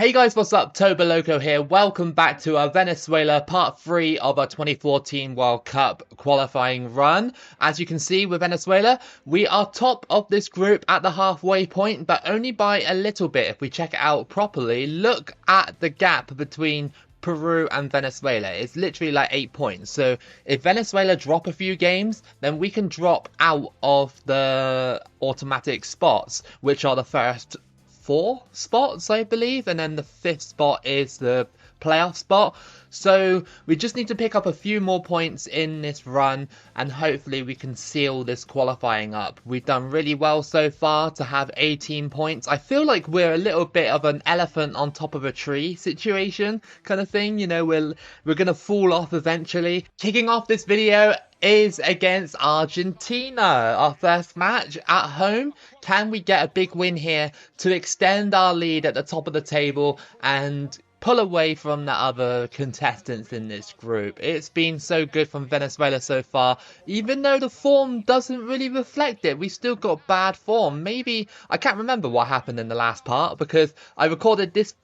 Hey guys, what's up? Toboloco here. Welcome back to our Venezuela part 3 of our 2014 World Cup qualifying run. As you can see with Venezuela, we are top of this group at the halfway point, but only by a little bit. If we check it out properly, look at the gap between Peru and Venezuela. It's literally like 8 points. So if Venezuela drop a few games, then we can drop out of the automatic spots, which are the first 4 spots, I believe, and then the 5th spot is the playoff spot. So we just need to pick up a few more points in this run, and hopefully we can seal this qualifying up. We've done really well so far to have 18 points. I feel like we're a little bit of an elephant on top of a tree situation kind of thing. You know, we're gonna fall off eventually. Kicking off this video is against Argentina, our first match at home. Can we get a big win here to extend our lead at the top of the table and pull away from the other contestants in this group? It's been so good from Venezuela so far, even though the form doesn't really reflect it. We've still got bad form. Maybe, I can't remember what happened in the last part because I recorded this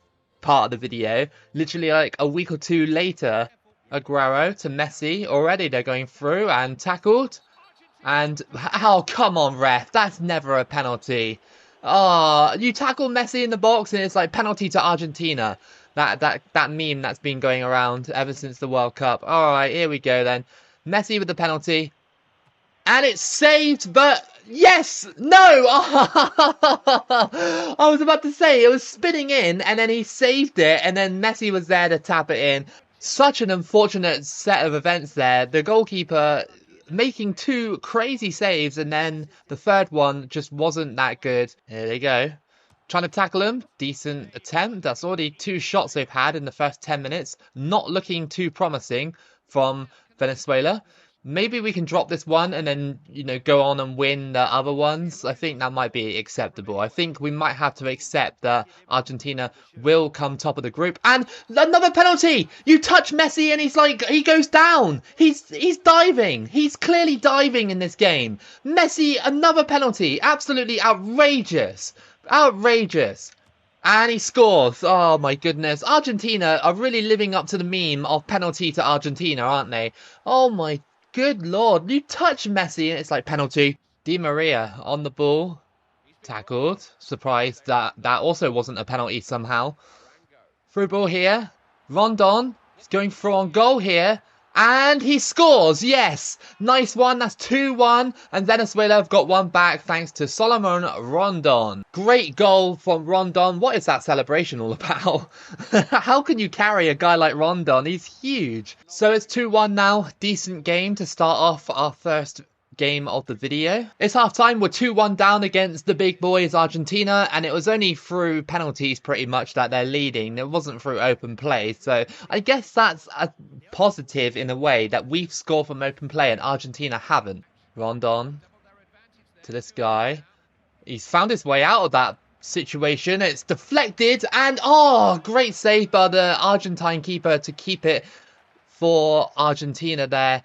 part of the video literally like a week or two later. Aguero to Messi. Already they're going through and tackled. And, oh, come on, ref. That's never a penalty. Oh, you tackle Messi in the box and it's like penalty to Argentina. That meme that's been going around ever since the World Cup. Alright, here we go then. Messi with the penalty. And it's saved, but yes! No! I was about to say, it was spinning in and then he saved it and then Messi was there to tap it in. Such an unfortunate set of events there. The goalkeeper making 2 crazy saves and then the third one just wasn't that good. Here they go. Trying to tackle him. Decent attempt. That's already 2 shots they've had in the first 10 minutes. Not looking too promising from Venezuela. Maybe we can drop this one and then, you know, go on and win the other ones. I think that might be acceptable. I think we might have to accept that Argentina will come top of the group. And another penalty! You touch Messi and he's like, he goes down. He's diving. He's clearly diving in this game. Messi, another penalty. Absolutely outrageous. Outrageous. And he scores. Oh my goodness. Argentina are really living up to the meme of penalty to Argentina, aren't they? Oh my good lord. You touch Messi and it's like penalty. Di Maria on the ball. Tackled. Surprised that also wasn't a penalty somehow. Through ball here. Rondon. He's going through on goal here. And he scores, yes! Nice one, that's 2-1. And Venezuela have got one back thanks to Solomon Rondon. Great goal from Rondon. What is that celebration all about? How can you carry a guy like Rondon? He's huge. So it's 2-1 now. Decent game to start off our first game of the video. It's half time. We're 2-1 down against the big boys Argentina, and it was only through penalties pretty much that they're leading. It wasn't through open play, so I guess that's a positive in a way that we've scored from open play and Argentina haven't. Rondon to this guy. He's found his way out of that situation. It's deflected and oh, great save by the Argentine keeper to keep it for Argentina there.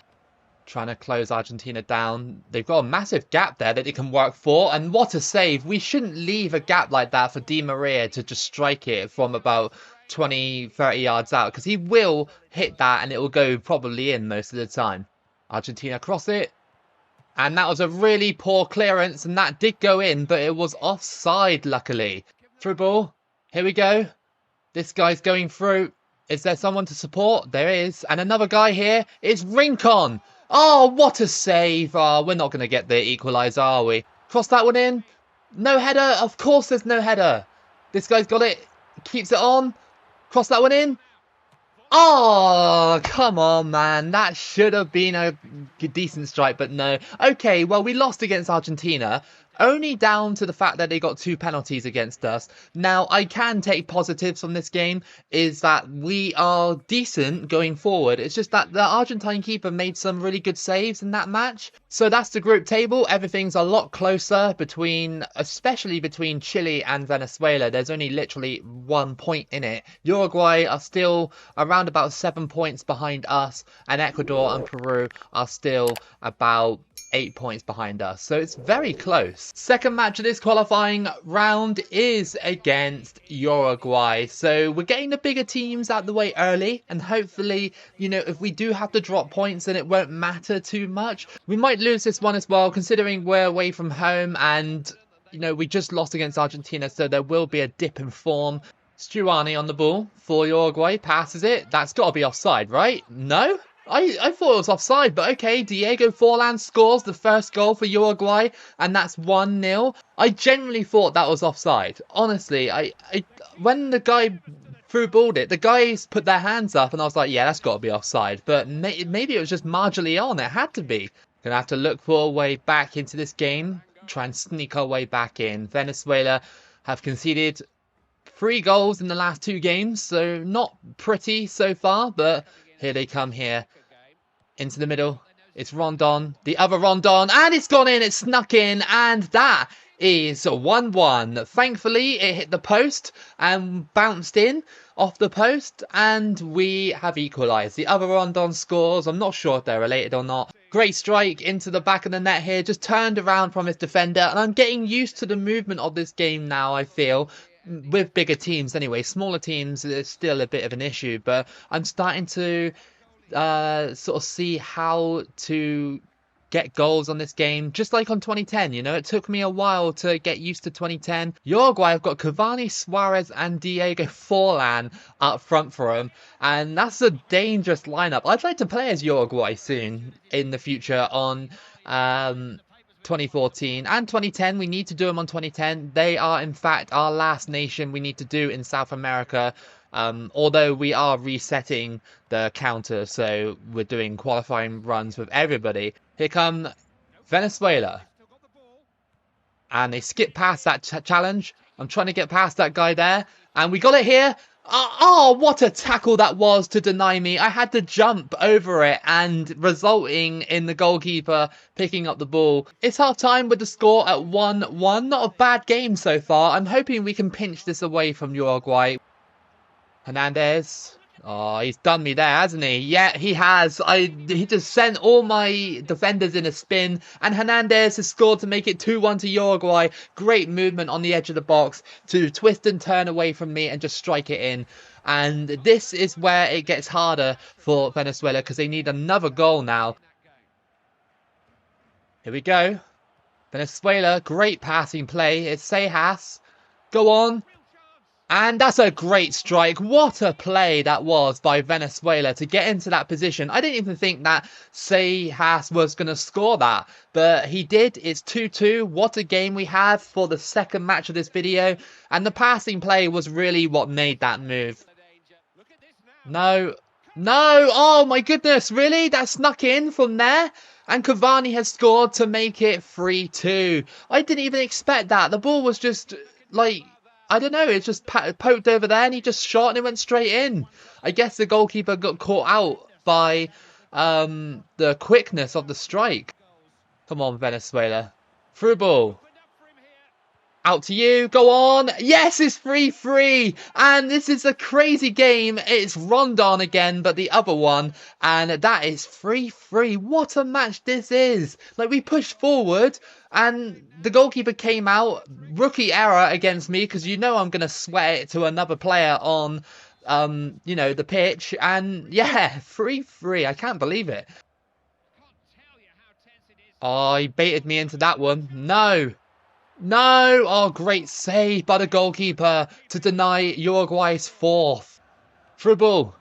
Trying to close Argentina down. They've got a massive gap there that they can work for. And what a save. We shouldn't leave a gap like that for Di Maria to just strike it from about 20, 30 yards out. Because he will hit that and it will go probably in most of the time. Argentina cross it. And that was a really poor clearance. And that did go in, but it was offside, luckily. Through ball. Here we go. This guy's going through. Is there someone to support? There is. And another guy here. It's Rincon. Oh, what a save. Oh, we're not going to get the equaliser, are we? Cross that one in. No header. Of course there's no header. This guy's got it. Keeps it on. Cross that one in. Oh, come on, man. That should have been a decent strike, but no. Okay, well, we lost against Argentina. Only down to the fact that they got 2 penalties against us. Now, I can take positives from this game, is that we are decent going forward. It's just that the Argentine keeper made some really good saves in that match. So that's the group table. Everything's a lot closer especially between Chile and Venezuela. There's only literally 1 point in it. Uruguay are still around about 7 points behind us, and Ecuador and Peru are still about 8 points behind us. So it's very close. Second match of this qualifying round is against Uruguay. So we're getting the bigger teams out the way early, and hopefully, you know, if we do have to drop points, then it won't matter too much. We might lose this one as well, considering we're away from home and, you know, we just lost against Argentina, so there will be a dip in form. Stuani on the ball for Uruguay, passes it. That's got to be offside, right? No? I thought it was offside, but okay. Diego Forlan scores the first goal for Uruguay, and that's 1-0. I genuinely thought that was offside. Honestly, when the guy threw balled it, the guys put their hands up, and I was like, yeah, that's got to be offside. But maybe it was just marginally on. It had to be. Gonna have to look for a way back into this game. Try and sneak our way back in. Venezuela have conceded 3 goals in the last 2 games, so not pretty so far, but here they come here. Into the middle. It's Rondon. The other Rondon. And it's gone in. It's snuck in. And that is 1-1. Thankfully, it hit the post and bounced in off the post. And we have equalised. The other Rondon scores. I'm not sure if they're related or not. Great strike into the back of the net here. Just turned around from his defender. And I'm getting used to the movement of this game now, I feel. With bigger teams anyway. Smaller teams, it's still a bit of an issue. But I'm starting to sort of see how to get goals on this game, just like on 2010. You know, it took me a while to get used to 2010. Uruguay have got Cavani, Suarez and Diego Forlan up front for them, and that's a dangerous lineup. I'd like to play as Uruguay soon in the future on 2014 and 2010. We need to do them on 2010. They are in fact our last nation we need to do in South America. Although we are resetting the counter, so we're doing qualifying runs with everybody. Here come Venezuela. And they skip past that challenge. I'm trying to get past that guy there. And we got it here. Oh, what a tackle that was to deny me. I had to jump over it and resulting in the goalkeeper picking up the ball. It's half time with the score at 1-1. Not a bad game so far. I'm hoping we can pinch this away from Uruguay. Hernandez. Oh, he's done me there, hasn't he? Yeah, he has. He just sent all my defenders in a spin. And Hernandez has scored to make it 2-1 to Uruguay. Great movement on the edge of the box to twist and turn away from me and just strike it in. And this is where it gets harder for Venezuela because they need another goal now. Here we go. Venezuela, great passing play. It's Seijas. Go on. And that's a great strike. What a play that was by Venezuela to get into that position. I didn't even think that Seijas was going to score that. But he did. It's 2-2. What a game we have for the second match of this video. And the passing play was really what made that move. No. No. Oh my goodness. Really? That snuck in from there? And Cavani has scored to make it 3-2. I didn't even expect that. The ball was just like... I don't know, it just poked over there and he just shot and it went straight in. I guess the goalkeeper got caught out by the quickness of the strike. Come on, Venezuela. Through ball. Out to you. Go on. Yes, it's 3-3. And this is a crazy game. It's Rondon again, but the other one. And that is 3-3. What a match this is. Like, we pushed forward and the goalkeeper came out. Rookie error against me because you know I'm going to sweat it to another player on, you know, the pitch. And yeah, 3-3. I can't believe it. Oh, he baited me into that one. No. No! Oh, great save by the goalkeeper to deny Uruguay's 4th. Through ball.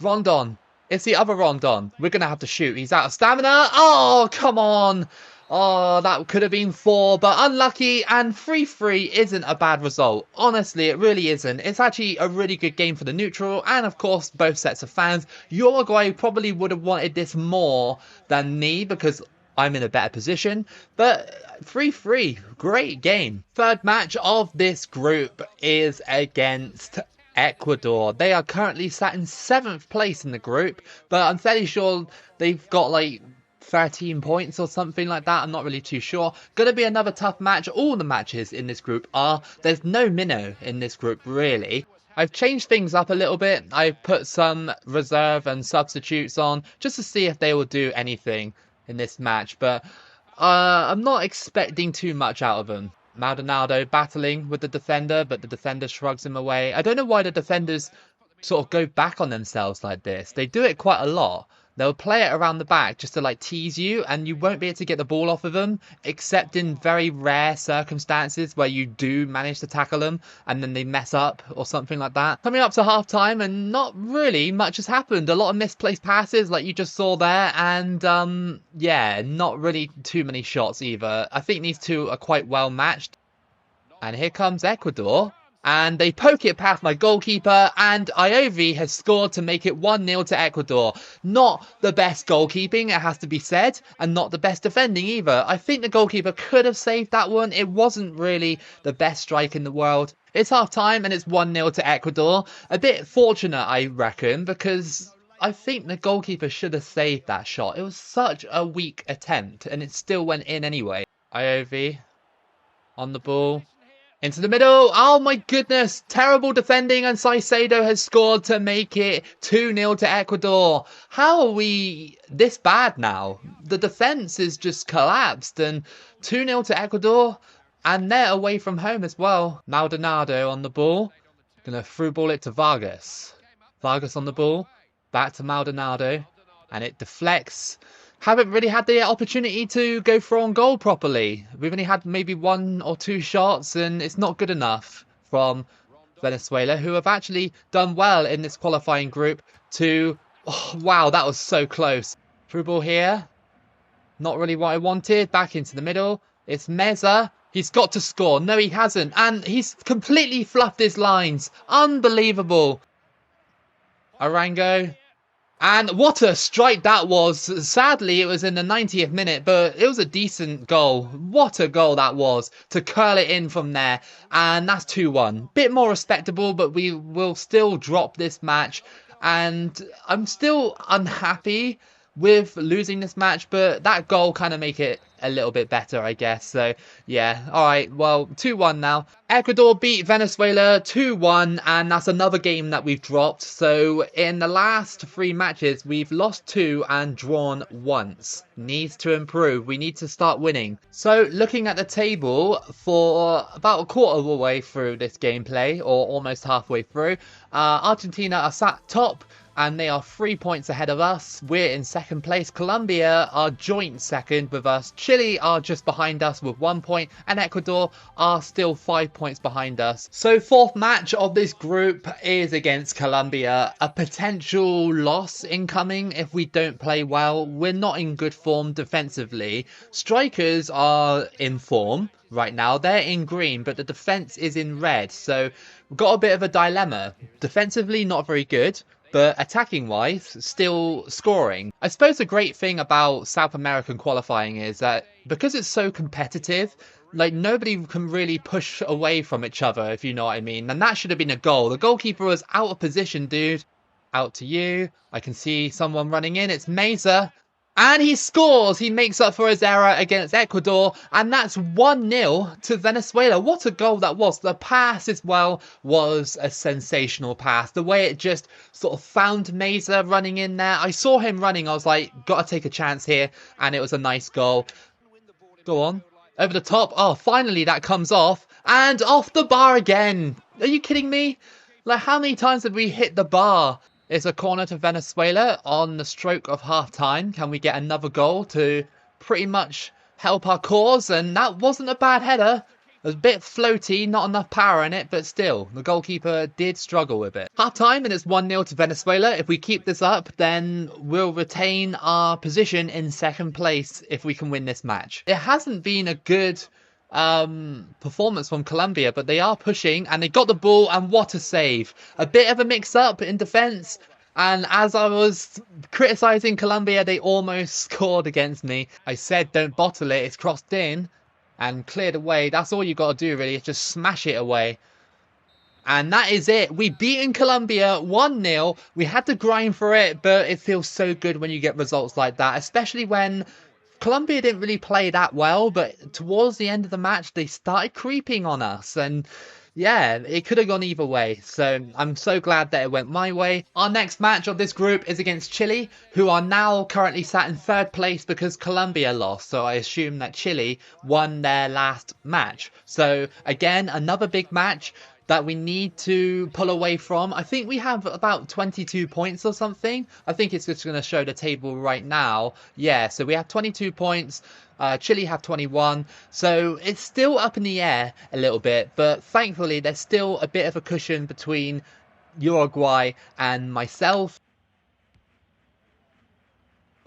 Rondon. It's the other Rondon. We're going to have to shoot. He's out of stamina. Oh, come on. Oh, that could have been 4, but unlucky. And 3-3 isn't a bad result. Honestly, it really isn't. It's actually a really good game for the neutral and, of course, both sets of fans. Uruguay probably would have wanted this more than me because I'm in a better position, but 3-3, great game. Third match of this group is against Ecuador. They are currently sat in 7th place in the group, but I'm fairly sure they've got like 13 points or something like that. I'm not really too sure. Gonna be another tough match. All the matches in this group are. There's no minnow in this group, really. I've changed things up a little bit. I've put some reserve and substitutes on just to see if they will do anything in this match, but I'm not expecting too much out of him. Maldonado battling with the defender, but the defender shrugs him away. I don't know why the defenders sort of go back on themselves like this. They do it quite a lot. They'll play it around the back just to like tease you, and you won't be able to get the ball off of them, except in very rare circumstances where you do manage to tackle them and then they mess up or something like that. Coming up to half time, and not really much has happened. A lot of misplaced passes, like you just saw there, and yeah, not really too many shots either. I think these two are quite well matched. And here comes Ecuador. And they poke it past my goalkeeper, and Iovi has scored to make it 1-0 to Ecuador. Not the best goalkeeping, it has to be said, and not the best defending either. I think the goalkeeper could have saved that one. It wasn't really the best strike in the world. It's half time, and it's 1-0 to Ecuador. A bit fortunate, I reckon, because I think the goalkeeper should have saved that shot. It was such a weak attempt, and it still went in anyway. Iovi on the ball. Into the middle. Oh my goodness. Terrible defending, and Saicedo has scored to make it 2-0 to Ecuador. How are we this bad now? The defense is just collapsed, and 2-0 to Ecuador, and they're away from home as well. Maldonado on the ball. Gonna through ball it to Vargas. Vargas on the ball. Back to Maldonado, and it deflects. Haven't really had the opportunity to go for on goal properly. We've only had maybe 1 or 2 shots, and it's not good enough from Venezuela, who have actually done well in this qualifying group to... Oh, wow, that was so close. Through ball here. Not really what I wanted. Back into the middle. It's Meza. He's got to score. No, he hasn't. And he's completely fluffed his lines. Unbelievable. Arango. And what a strike that was. Sadly, it was in the 90th minute, but it was a decent goal. What a goal that was to curl it in from there. And that's 2-1. Bit more respectable, but we will still drop this match. And I'm still unhappy with losing this match, but that goal kind of make it a little bit better, I guess. So, yeah. All right, well, 2-1 now. Ecuador beat Venezuela 2-1, and that's another game that we've dropped. So, in the last 3 matches, we've lost 2 and drawn once. Needs to improve. We need to start winning. So, looking at the table for about a quarter of the way through this gameplay, or almost halfway through, Argentina are sat top, and they are 3 points ahead of us. We're in second place. Colombia are joint second with us. Chile are just behind us with 1 point, and Ecuador are still 5 points behind us. So 4th match of this group is against Colombia. A potential loss incoming if we don't play well. We're not in good form defensively. Strikers are in form right now. They're in green, but the defense is in red. So we've got a bit of a dilemma. Defensively, not very good, but attacking-wise, still scoring. I suppose the great thing about South American qualifying is that because it's so competitive, like nobody can really push away from each other, if you know what I mean. And that should have been a goal. The goalkeeper was out of position, dude. Out to you. I can see someone running in. It's Meza. And he scores! He makes up for his error against Ecuador. And that's 1-0 to Venezuela. What a goal that was. The pass as well was a sensational pass. The way it just sort of found Meza running in there. I saw him running. I was like, gotta take a chance here. And it was a nice goal. Go on. Over the top. Oh, finally that comes off. And off the bar again. Are you kidding me? Like, how many times have we hit the bar? It's a corner to Venezuela on the stroke of half-time. Can we get another goal to pretty much help our cause? And that wasn't a bad header. It was a bit floaty, not enough power in it, but still, the goalkeeper did struggle with it. Half-time, and it's 1-0 to Venezuela. If we keep this up, then we'll retain our position in second place if we can win this match. It hasn't been a good performance from Colombia, but they are pushing, and they got the ball, and what a save. A bit of a mix-up in defence, and as I was criticising Colombia, they almost scored against me. I said don't bottle it, it's crossed in and cleared away. That's all you got to do really, is just smash it away. And that is it. We beaten Colombia 1-0. We had to grind for it, but it feels so good when you get results like that, especially when Colombia didn't really play that well, but towards the end of the match, they started creeping on us. And Yeah, it could have gone either way. So I'm so glad that it went my way. Our next match of this group is against Chile, who are now currently sat in third place because Colombia lost. So I assume that Chile won their last match. So again, another big match that we need to pull away from. I think we have about 22 points or something. I think it's just going to show the table right now. Yeah, so we have 22 points. Chile have 21. So it's still up in the air a little bit, but thankfully there's still a bit of a cushion between Uruguay and myself.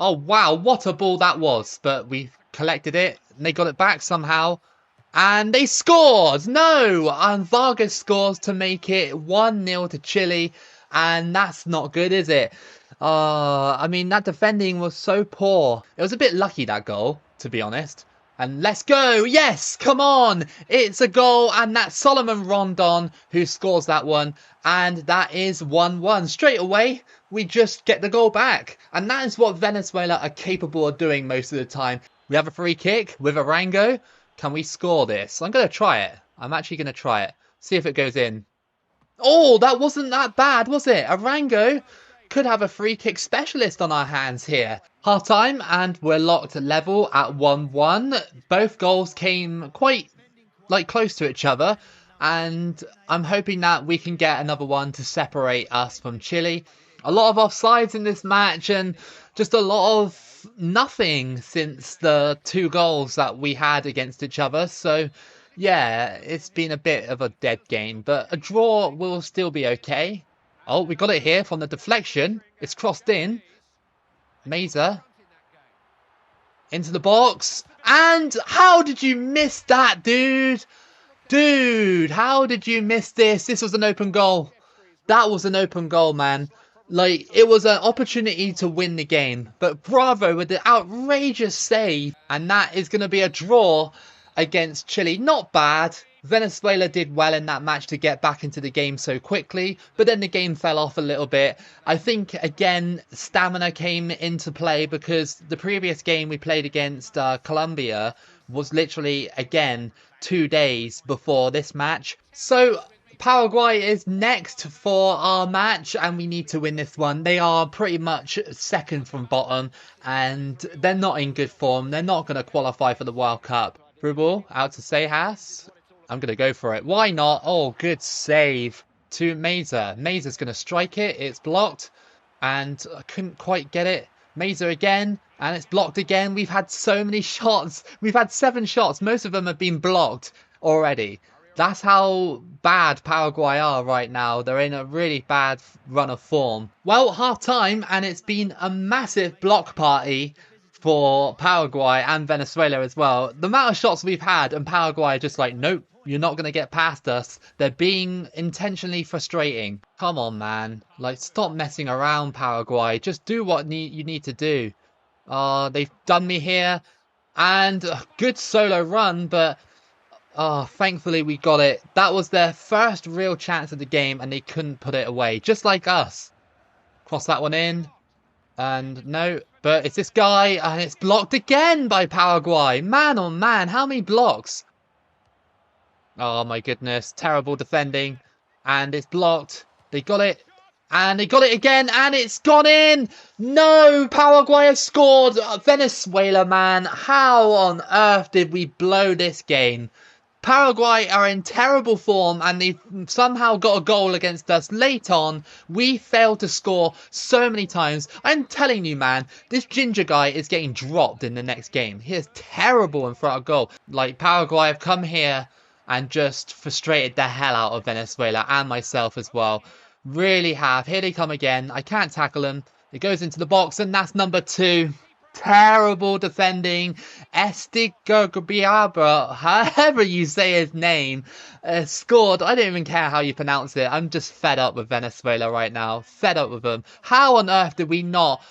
Oh wow, what a ball that was, but we collected it and they got it back somehow. And they scored! No! And Vargas scores to make it 1-0 to Chile. And that's not good, is it? I mean, that defending was so poor. It was a bit lucky, that goal, to be honest. And let's go! Yes! Come on! It's a goal, and that's Solomon Rondon who scores that one. And that is 1-1. Straight away, we just get the goal back. And that is what Venezuela are capable of doing most of the time. We have a free kick with Arango. Can we score this? I'm going to try it. I'm actually going to try it. See if it goes in. Oh, that wasn't that bad, was it? Arango could have a free kick specialist on our hands here. Half time, and we're locked level at 1-1. Both goals came quite close to each other. And I'm hoping that we can get another one to separate us from Chile. A lot of offsides in this match and just a lot of nothing since the 2 goals that we had against each other. So, yeah, it's been a bit of a dead game, but a draw will still be okay. Oh, we got it here from the deflection. It's crossed in. Meza. Into the box. And how did you miss that, dude? Dude, how did you miss this? This was an open goal. That was an open goal, man. It was an opportunity to win the game. But Bravo with the outrageous save. And that is going to be a draw against Chile. Not bad. Venezuela did well in that match to get back into the game so quickly. But then the game fell off a little bit. I think, again, stamina came into play because the previous game we played against Colombia was literally, again, 2 days before this match. So Paraguay is next for our match and we need to win this one. They are pretty much second from bottom and they're not in good form. They're not going to qualify for the World Cup. Through ball out to Sejas. I'm going to go for it. Why not? Oh, good save to Meza. Meza's going to strike it. It's blocked and I couldn't quite get it. Meza again, and it's blocked again. We've had so many shots. We've had 7 shots. Most of them have been blocked already. That's how bad Paraguay are right now. They're in a really bad run of form. Well, half time, and it's been a massive block party for Paraguay and Venezuela as well. The amount of shots we've had, and Paraguay are just like, nope, you're not going to get past us. They're being intentionally frustrating. Come on, man. Stop messing around, Paraguay. Just do what you need to do. They've done me here. And a good solo run, but thankfully we got it. That was their first real chance of the game, and they couldn't put it away. Just like us. Cross that one in. And no, but it's this guy, and it's blocked again by Paraguay. Man, oh man, how many blocks? Oh my goodness, terrible defending. And it's blocked. They got it. And they got it again, and it's gone in! No! Paraguay have scored! Venezuela, man. How on earth did we blow this game? Paraguay are in terrible form, and they've somehow got a goal against us late on. We failed to score so many times. I'm telling you, man, this ginger guy is getting dropped in the next game. He is terrible in front of goal. Paraguay have come here and just frustrated the hell out of Venezuela and myself as well. Really have. Here they come again. I can't tackle him. It goes into the box, and that's number 2. Terrible defending. Estigobiabra, however you say his name, scored. I don't even care how you pronounce it. I'm just fed up with Venezuela right now. Fed up with them. How on earth did we not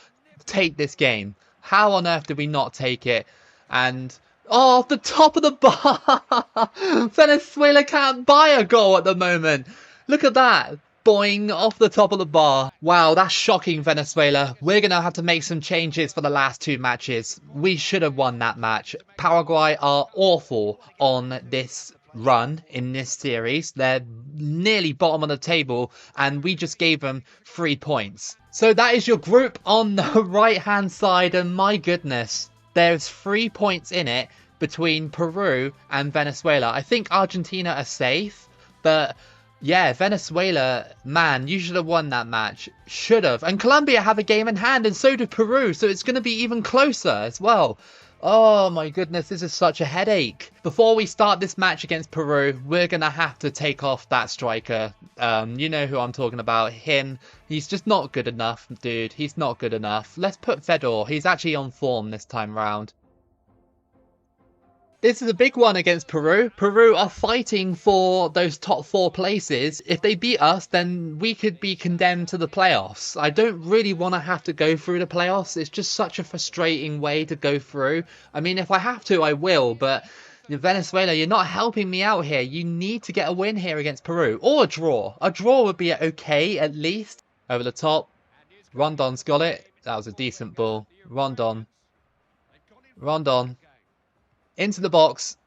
take this game? How on earth did we not take it? And off the top of the bar. Venezuela can't buy a goal at the moment. Look at that. Boing, off the top of the bar. Wow, that's shocking, Venezuela. We're going to have to make some changes for the last 2 matches. We should have won that match. Paraguay are awful on this run in this series. They're nearly bottom of the table, and we just gave them 3 points. So that is your group on the right-hand side, and my goodness, there's 3 points in it between Peru and Venezuela. I think Argentina are safe, but yeah, Venezuela, man, you should have won that match. Should have. And Colombia have a game in hand, and so do Peru, so it's going to be even closer as well. Oh my goodness, this is such a headache. Before we start this match against Peru, we're going to have to take off that striker. You know who I'm talking about, him. He's just not good enough, dude. He's not good enough. Let's put Fedor. He's actually on form this time round. This is a big one against Peru. Peru are fighting for those top 4 places. If they beat us, then we could be condemned to the playoffs. I don't really want to have to go through the playoffs. It's just such a frustrating way to go through. I mean, if I have to, I will, but Venezuela, you're not helping me out here. You need to get a win here against Peru. Or a draw. A draw would be okay, at least. Over the top. Rondon's got it. That was a decent ball. Rondon. Into the box,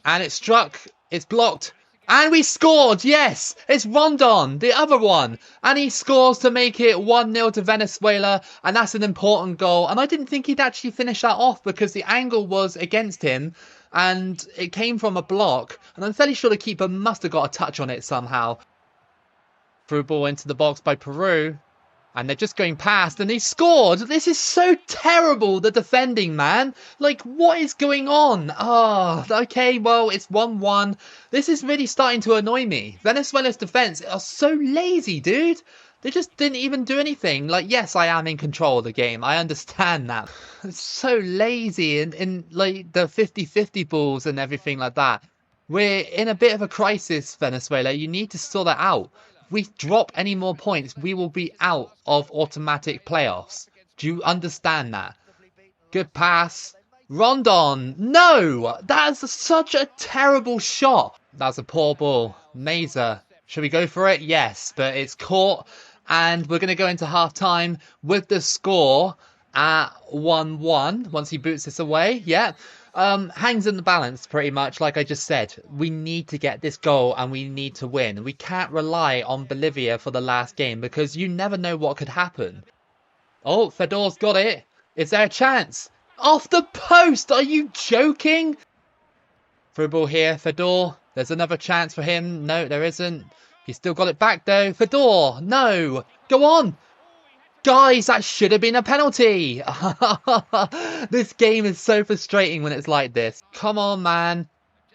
and it struck, it's blocked, and we scored, yes, it's Rondon, the other one, and he scores to make it 1-0 to Venezuela, and that's an important goal, and I didn't think he'd actually finish that off because the angle was against him, and it came from a block, and I'm fairly sure the keeper must have got a touch on it somehow. Through ball into the box by Peru. And they're just going past, and he scored. This is so terrible, the defending, man. Like, what is going on? Oh, okay, well, it's 1-1. This is really starting to annoy me. Venezuela's defense are so lazy, dude. They just didn't even do anything. Like, yes, I am in control of the game. I understand that. It's so lazy in like, the 50-50 balls and everything like that. We're in a bit of a crisis, Venezuela. You need to sort that out. If we drop any more points, we will be out of automatic playoffs. Do you understand that? Good pass. Rondon. No! That's such a terrible shot. That's a poor ball. Meza. Should we go for it? Yes, but it's caught. And we're going to go into half-time with the score at 1-1 once he boots this away. Yeah. Hangs in the balance pretty much, like I just said. We need to get this goal and we need to win. We can't rely on Bolivia for the last game because you never know what could happen. Oh, Fedor's got it. Is there a chance? Off the post! Are you joking? Through ball here, Fedor. There's another chance for him. No, there isn't. He's still got it back though. Fedor, no! Go on! Guys, that should have been a penalty. This game is so frustrating when it's like this. Come on, man.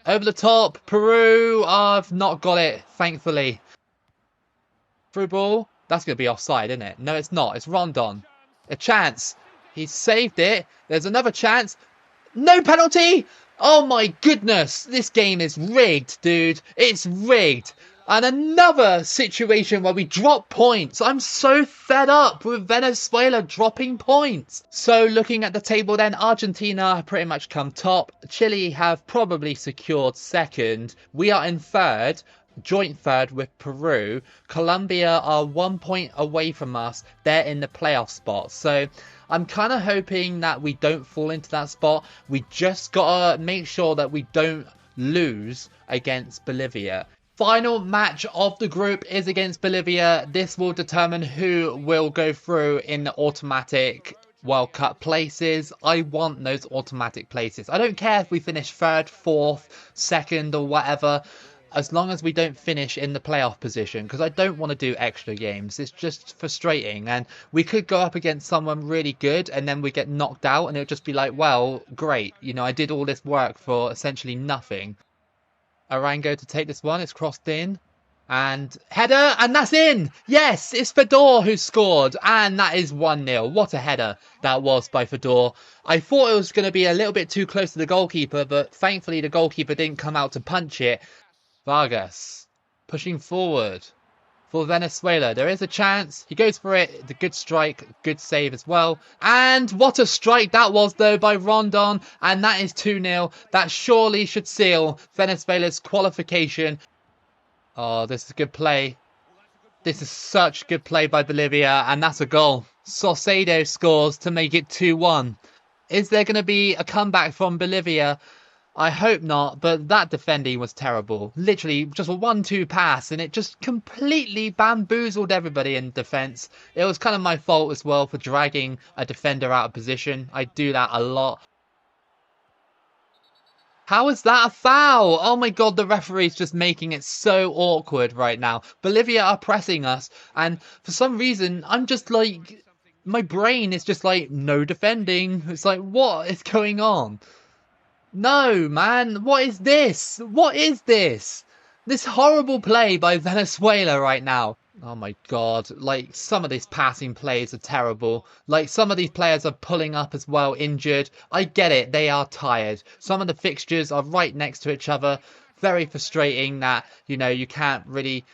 Over the top. Peru. I've not got it, thankfully. Through ball. That's going to be offside, isn't it? No, it's not. It's Rondon. A chance. He's saved it. There's another chance. No penalty. Oh, my goodness. This game is rigged, dude. It's rigged. And another situation where we drop points. I'm so fed up with Venezuela dropping points. So looking at the table then, Argentina have pretty much come top. Chile have probably secured second. We are in third, joint third with Peru. Colombia are 1 point away from us. They're in the playoff spot. So I'm kind of hoping that we don't fall into that spot. We just got to make sure that we don't lose against Bolivia. Final match of the group is against Bolivia. This will determine who will go through in the automatic World Cup places. I want those automatic places. I don't care if we finish third, fourth, second or whatever, as long as we don't finish in the playoff position, because I don't want to do extra games. It's just frustrating, and we could go up against someone really good and then we get knocked out and it'll just be like, well, great, you know, I did all this work for essentially nothing. Arango to take this one. It's crossed in. And header. And that's in. Yes, it's Fedor who scored. And that is 1-0. What a header that was by Fedor. I thought it was going to be a little bit too close to the goalkeeper. But thankfully the goalkeeper didn't come out to punch it. Vargas pushing forward for Venezuela. There is a chance. He goes for it. The good strike. Good save as well. And what a strike that was, though, by Rondon. And that is 2-0. That surely should seal Venezuela's qualification. Oh, this is good play. This is such good play by Bolivia. And that's a goal. Saucedo scores to make it 2-1. Is there going to be a comeback from Bolivia? I hope not, but that defending was terrible. Literally, just a 1-2 pass, and it just completely bamboozled everybody in defense. It was kind of my fault as well for dragging a defender out of position. I do that a lot. How is that a foul? Oh my god, the referee's just making it so awkward right now. Bolivia are pressing us, and for some reason, I'm just like, my brain is just like, no defending. It's like, what is going on? No, man, what is this? What is this? This horrible play by Venezuela right now. Oh my god, like some of these passing plays are terrible. Like some of these players are pulling up as well, injured. I get it, they are tired. Some of the fixtures are right next to each other. Very frustrating that, you can't really...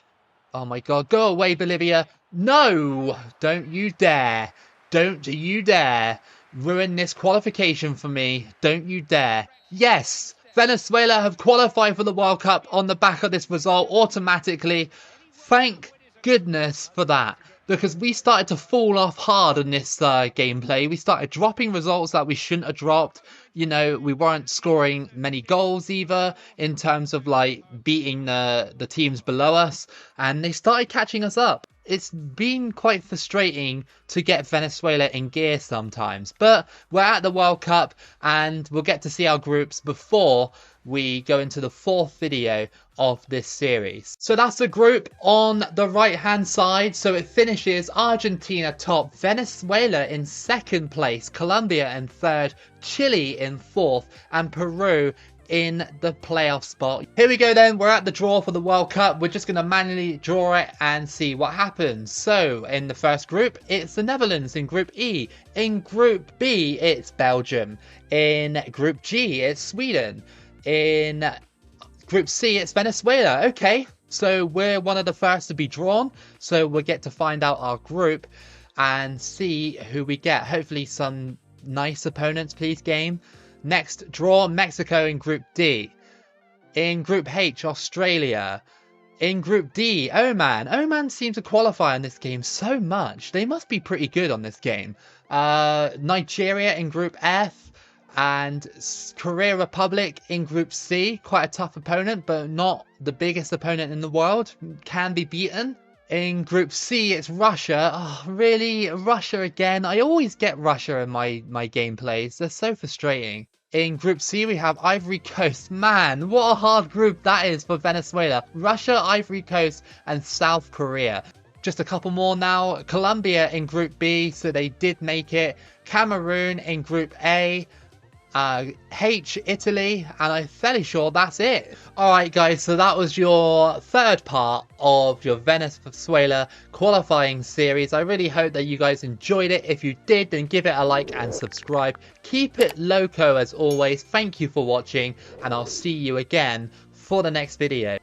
Oh my god, go away, Bolivia. No, don't you dare. Don't you dare ruin this qualification for me. Don't you dare. Yes, Venezuela have qualified for the World Cup on the back of this result automatically. Thank goodness for that. Because we started to fall off hard in this gameplay. We started dropping results that we shouldn't have dropped. We weren't scoring many goals either in terms of like beating the teams below us. And they started catching us up. It's been quite frustrating to get Venezuela in gear sometimes. But we're at the World Cup and we'll get to see our groups before we go into the fourth video of this series. So that's the group on the right hand side. So it finishes Argentina top, Venezuela in second place, Colombia in third, Chile in fourth, and Peru in the playoff spot. Here we go then, we're at the draw for the World Cup. We're just going to manually draw it and see what happens. So in the first group, it's the Netherlands in Group E. In Group B, it's Belgium. In Group G, it's Sweden. In Group C, it's Venezuela. Okay, so we're one of the first to be drawn. So we'll get to find out our group and see who we get. Hopefully some nice opponents, please, game. Next draw, Mexico in Group D. In Group H, Australia. In Group D, Oman. Oman seems to qualify on this game so much. They must be pretty good on this game. Nigeria in Group F. And Korea Republic in Group C. Quite a tough opponent, but not the biggest opponent in the world. Can be beaten. In Group C, it's Russia. Oh, really? Russia again? I always get Russia in my gameplays. They're so frustrating. In Group C, we have Ivory Coast. Man, what a hard group that is for Venezuela. Russia, Ivory Coast, and South Korea. Just a couple more now. Colombia in Group B, so they did make it. Cameroon in Group A. H, Italy, and I'm fairly sure that's it. Alright guys, so that was your third part of your Venezuela qualifying series. I really hope that you guys enjoyed it. If you did, then give it a like and subscribe. Keep it loco as always. Thank you for watching, and I'll see you again for the next video.